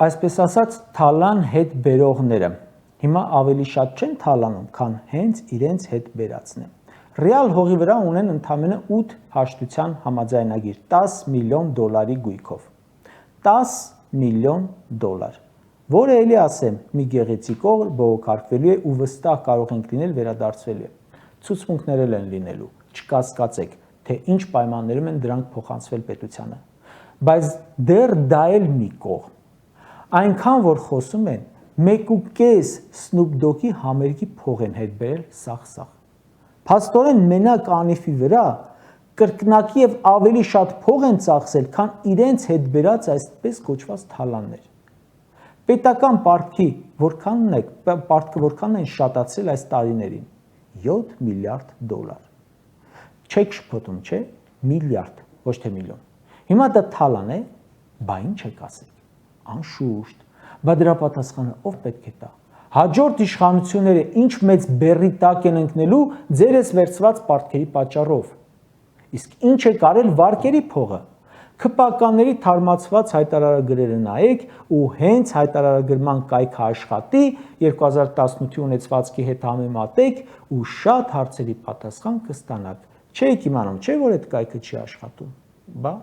այսպես ասած թալան հետ բերողները հիմա ավելի շատ չեն թալանում, քան հենց իրենց հետ բերածն է։ Ռեալ հողի վրա ունեն ընդամենը 8 հաշտության համաձայնագիր 10 միլիոն դոլարի գույքով։ 10 միլիոն դոլար, որը էլի ասեմ, մի գեղեցիկ օր բողոքարկվելու է ու վստահ կարող ենք լինել վերադարձվելու է։ Ցուցմունքներ են լինելու, չկասկածեք, թե ինչ պայմաններում են դրանք փոխանցվել պետությանը։ Բայց դեռ դա էլ մի կողմ։ Այնքան որ խոսում են 1.5 Snoop Dogg-ի համերգի փող են հետ բերել սաղ։ Փաստորեն մենակ անիվի վրա կրկնակի եւ ավելի շատ փող են ծախսել, քան իրենց հետ բերած այսպես կոչված թալաններ։ Պետական պարտքի որքանն են շատացրել այս տարիներին 7 միլիարդ դոլար։ Չեք շփոթում, չէ՞, միլիարդ, ոչ թե միլիոն։ Հիմա դա թալան է, բա ինչ եք ասեք։ Անշուշտ, բա դրա պատասխանը ով պետք է տա։ Հաջորդ իշխանությունները ինչ մեծ բեռի տակ են ընկնելու ձերս վերցված պարտքերի պատճառով։ Իսկ ինչ է կարել վարկերի փողը։ ՔՊԱ-կանների թարմացված հայտարարագրերը նայեք ու հենց հայտարարագրման կայքը աշխատի 2018-ի ունեցվածքի հետ համեմատեք ու շատ հարցերի պատասխան կստանաք։ Չեք իմանում, չէ՞ որ այդ կայքը չի աշխատում։ Բա